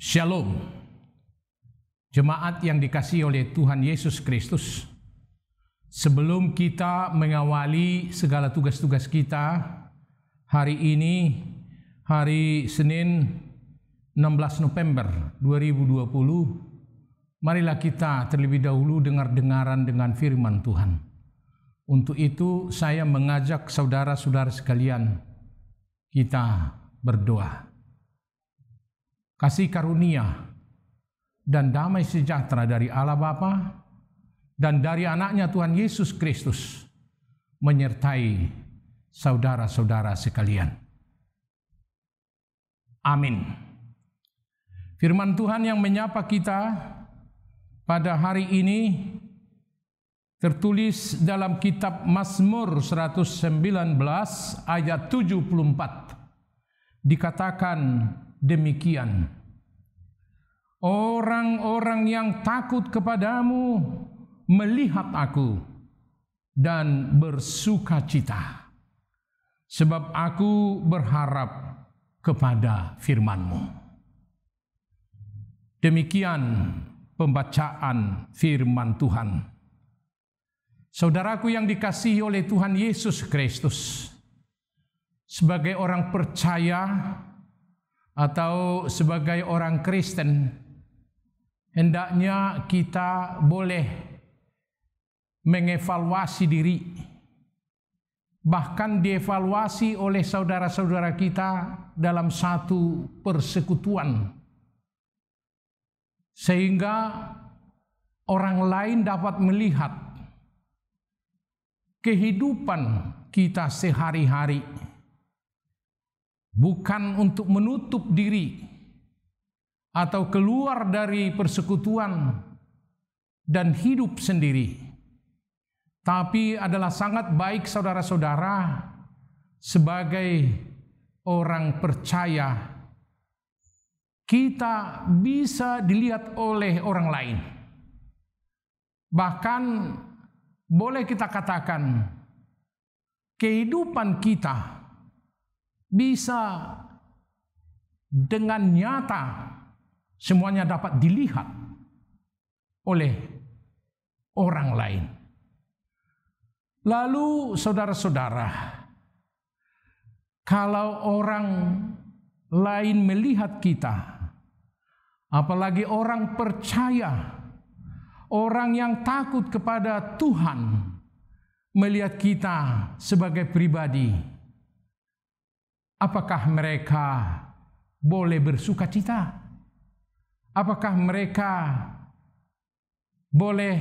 Shalom, jemaat yang dikasihi oleh Tuhan Yesus Kristus. Sebelum kita mengawali segala tugas-tugas kita, hari ini, hari Senin 16 November 2020, marilah kita terlebih dahulu dengar-dengaran dengan firman Tuhan. Untuk itu saya mengajak saudara-saudara sekalian, kita berdoa. Kasih karunia dan damai sejahtera dari Allah Bapa dan dari anaknya Tuhan Yesus Kristus menyertai saudara-saudara sekalian. Amin. Firman Tuhan yang menyapa kita pada hari ini tertulis dalam kitab Mazmur 119 ayat 74. Dikatakan demikian, orang-orang yang takut kepadamu melihat aku dan bersukacita, sebab aku berharap kepada firman-Mu. Demikian pembacaan firman Tuhan. Saudaraku yang dikasihi oleh Tuhan Yesus Kristus, sebagai orang percaya atau sebagai orang Kristen, hendaknya kita boleh mengevaluasi diri, bahkan dievaluasi oleh saudara-saudara kita dalam satu persekutuan, sehingga orang lain dapat melihat kehidupan kita sehari-hari, bukan untuk menutup diri atau keluar dari persekutuan dan hidup sendiri, tapi adalah sangat baik saudara-saudara sebagai orang percaya kita bisa dilihat oleh orang lain. Bahkan boleh kita katakan kehidupan kita bisa dengan nyata semuanya dapat dilihat oleh orang lain. Lalu saudara-saudara, kalau orang lain melihat kita, apalagi orang percaya, orang yang takut kepada Tuhan melihat kita sebagai pribadi, apakah mereka boleh bersukacita? Apakah mereka boleh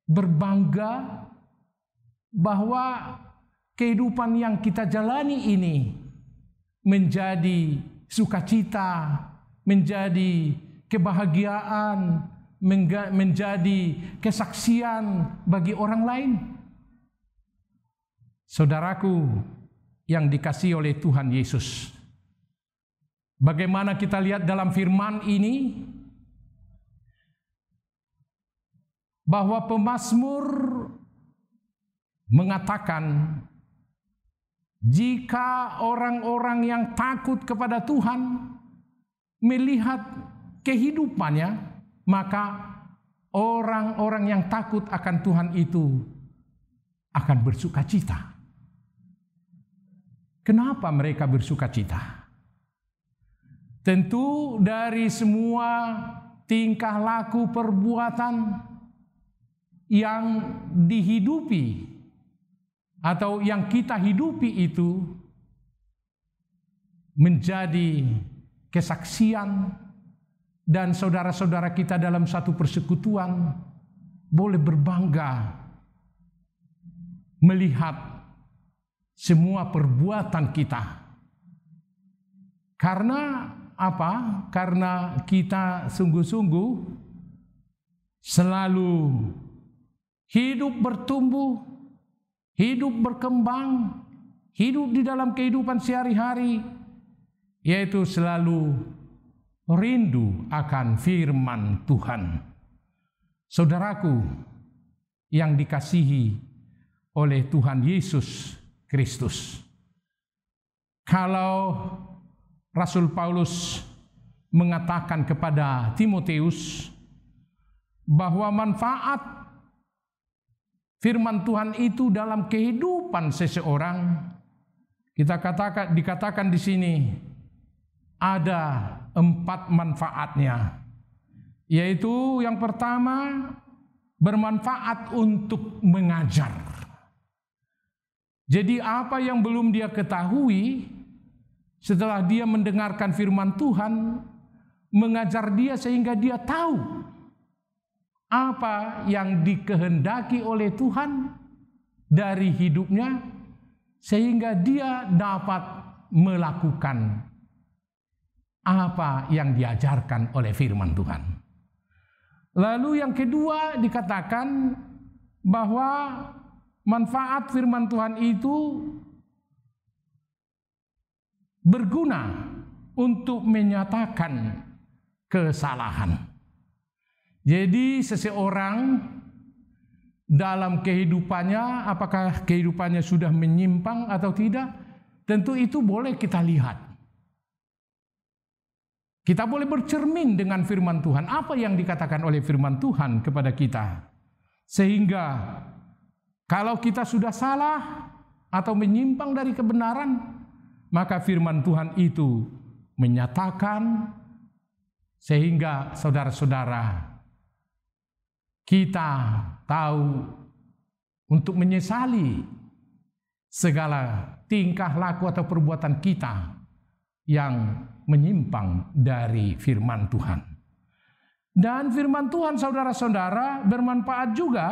berbangga bahwa kehidupan yang kita jalani ini menjadi sukacita, menjadi kebahagiaan, menjadi kesaksian bagi orang lain? Saudaraku yang dikasihi oleh Tuhan Yesus, bagaimana kita lihat dalam firman ini bahwa pemazmur mengatakan jika orang-orang yang takut kepada Tuhan melihat kehidupannya, maka orang-orang yang takut akan Tuhan itu akan bersukacita. Kenapa mereka bersukacita? Tentu dari semua tingkah laku perbuatan yang dihidupi atau yang kita hidupi itu menjadi kesaksian, dan saudara-saudara kita dalam satu persekutuan boleh berbangga melihat semua perbuatan kita. Karena apa? Karena kita sungguh-sungguh selalu hidup bertumbuh, hidup berkembang, hidup di dalam kehidupan sehari-hari, yaitu selalu rindu akan firman Tuhan. Saudaraku yang dikasihi oleh Tuhan Yesus Kristus, kalau Rasul Paulus mengatakan kepada Timotius bahwa manfaat firman Tuhan itu dalam kehidupan seseorang, dikatakan di sini ada 4 manfaatnya, yaitu yang pertama bermanfaat untuk mengajar. Jadi apa yang belum dia ketahui, setelah dia mendengarkan firman Tuhan, mengajar dia sehingga dia tahu apa yang dikehendaki oleh Tuhan dari hidupnya, sehingga dia dapat melakukan apa yang diajarkan oleh firman Tuhan. Lalu yang kedua dikatakan bahwa manfaat firman Tuhan itu berguna untuk menyatakan kesalahan. Jadi seseorang dalam kehidupannya, apakah kehidupannya sudah menyimpang atau tidak, tentu itu boleh kita lihat. Kita boleh bercermin dengan firman Tuhan, apa yang dikatakan oleh firman Tuhan kepada kita. Sehingga kalau kita sudah salah atau menyimpang dari kebenaran, maka firman Tuhan itu menyatakan sehingga saudara-saudara kita tahu untuk menyesali segala tingkah laku atau perbuatan kita yang menyimpang dari firman Tuhan. Dan firman Tuhan, saudara-saudara, bermanfaat juga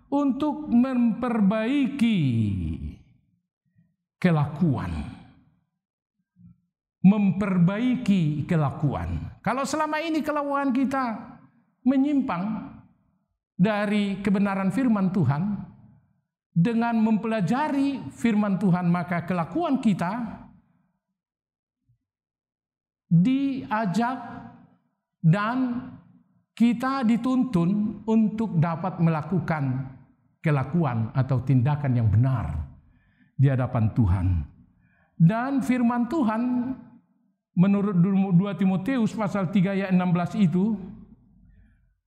untuk memperbaiki kelakuan. Memperbaiki kelakuan. Kalau selama ini kelakuan kita menyimpang dari kebenaran firman Tuhan, dengan mempelajari firman Tuhan, maka kelakuan kita diajak dan kita dituntun untuk dapat melakukan kelakuan atau tindakan yang benar di hadapan Tuhan. Dan firman Tuhan menurut 2 Timotius pasal 3 ayat 16 itu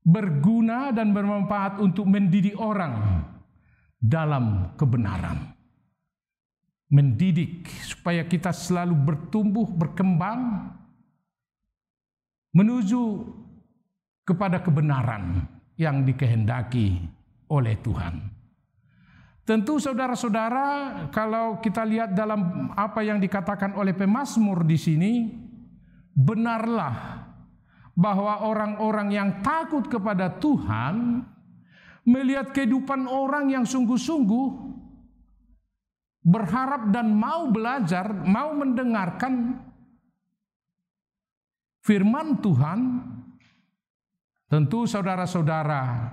berguna dan bermanfaat untuk mendidik orang dalam kebenaran. Mendidik supaya kita selalu bertumbuh, berkembang menuju kepada kebenaran yang dikehendaki oleh Tuhan. Tentu saudara-saudara, kalau kita lihat dalam apa yang dikatakan oleh pemazmur di sini, benarlah bahwa orang-orang yang takut kepada Tuhan melihat kehidupan orang yang sungguh-sungguh berharap dan mau belajar, mau mendengarkan firman Tuhan. Tentu saudara-saudara,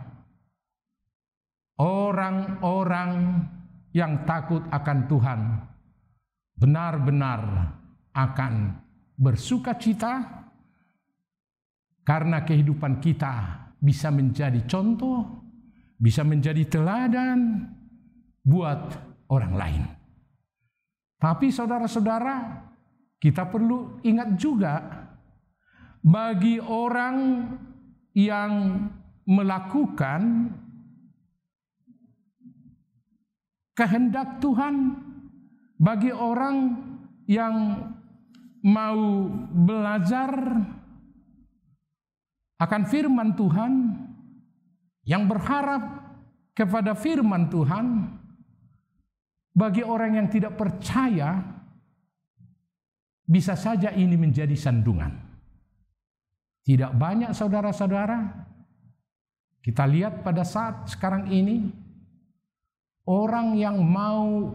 orang-orang yang takut akan Tuhan benar-benar akan bersukacita karena kehidupan kita bisa menjadi contoh, bisa menjadi teladan buat orang lain. Tapi saudara-saudara, kita perlu ingat juga bagi orang yang melakukan kehendak Tuhan, bagi orang yang mau belajar akan firman Tuhan, yang berharap kepada firman Tuhan, bagi orang yang tidak percaya, bisa saja ini menjadi sandungan. Tidak banyak saudara-saudara, kita lihat pada saat sekarang ini, orang yang mau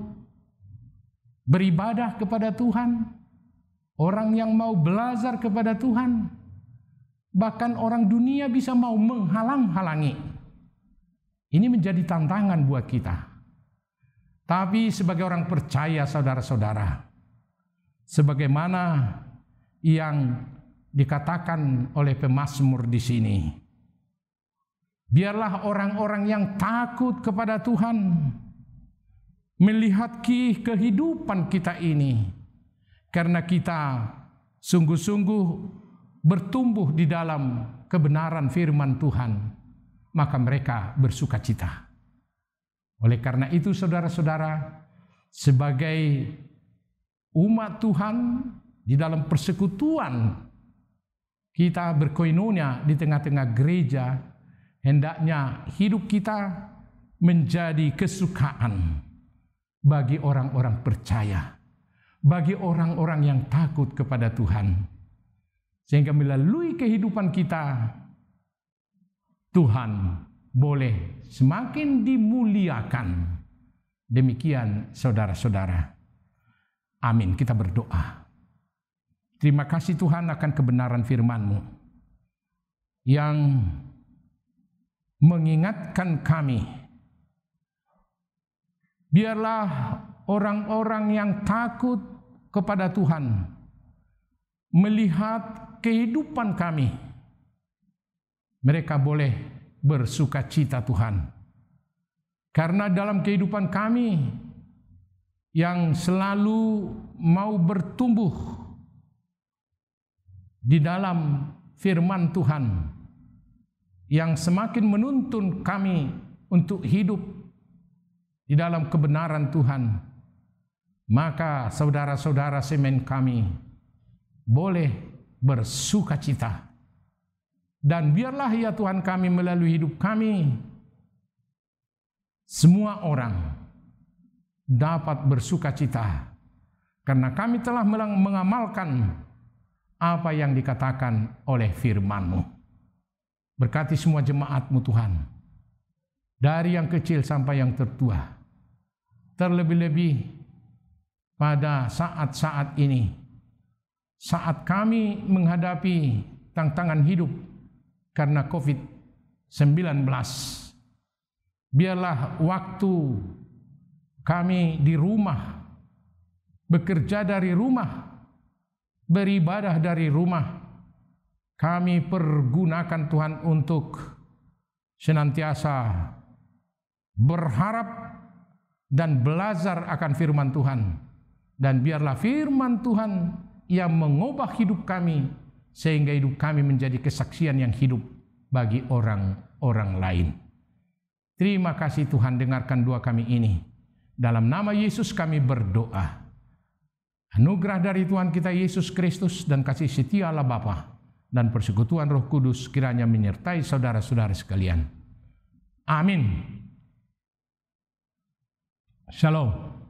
beribadah kepada Tuhan, orang yang mau belajar kepada Tuhan, bahkan orang dunia bisa mau menghalang-halangi. Ini menjadi tantangan buat kita. Tapi sebagai orang percaya saudara-saudara, sebagaimana yang dikatakan oleh pemazmur di sini, biarlah orang-orang yang takut kepada Tuhan melihat kehidupan kita ini, karena kita sungguh-sungguh bertumbuh di dalam kebenaran firman Tuhan, maka mereka bersukacita. Oleh karena itu saudara-saudara, sebagai umat Tuhan di dalam persekutuan kita berkoinonia di tengah-tengah gereja, hendaknya hidup kita menjadi kesukaan bagi orang-orang percaya, bagi orang-orang yang takut kepada Tuhan. Sehingga melalui kehidupan kita, Tuhan boleh semakin dimuliakan. Demikian saudara-saudara. Amin. Kita berdoa. Terima kasih Tuhan akan kebenaran firman-Mu yang mengingatkan kami. Biarlah orang-orang yang takut kepada Tuhan melihat kehidupan kami. Mereka boleh bersukacita Tuhan. Karena dalam kehidupan kami yang selalu mau bertumbuh di dalam firman Tuhan, yang semakin menuntun kami untuk hidup di dalam kebenaran Tuhan, maka saudara-saudara semen kami boleh bersukacita. Dan biarlah ya Tuhan kami melalui hidup kami, semua orang dapat bersukacita karena kami telah mengamalkan apa yang dikatakan oleh firman-Mu. Berkati semua jemaat-Mu Tuhan, dari yang kecil sampai yang tertua. Terlebih-lebih pada saat-saat ini, saat kami menghadapi tantangan hidup karena COVID-19. Biarlah waktu kami di rumah, bekerja dari rumah, beribadah dari rumah, kami pergunakan Tuhan untuk senantiasa berharap dan belajar akan firman Tuhan. Dan biarlah firman Tuhan yang mengubah hidup kami, sehingga hidup kami menjadi kesaksian yang hidup bagi orang-orang lain. Terima kasih Tuhan, dengarkan doa kami ini. Dalam nama Yesus kami berdoa. Anugerah dari Tuhan kita Yesus Kristus dan kasih setia Allah Bapa dan persekutuan Roh Kudus kiranya menyertai saudara-saudara sekalian. Amin. Shalom.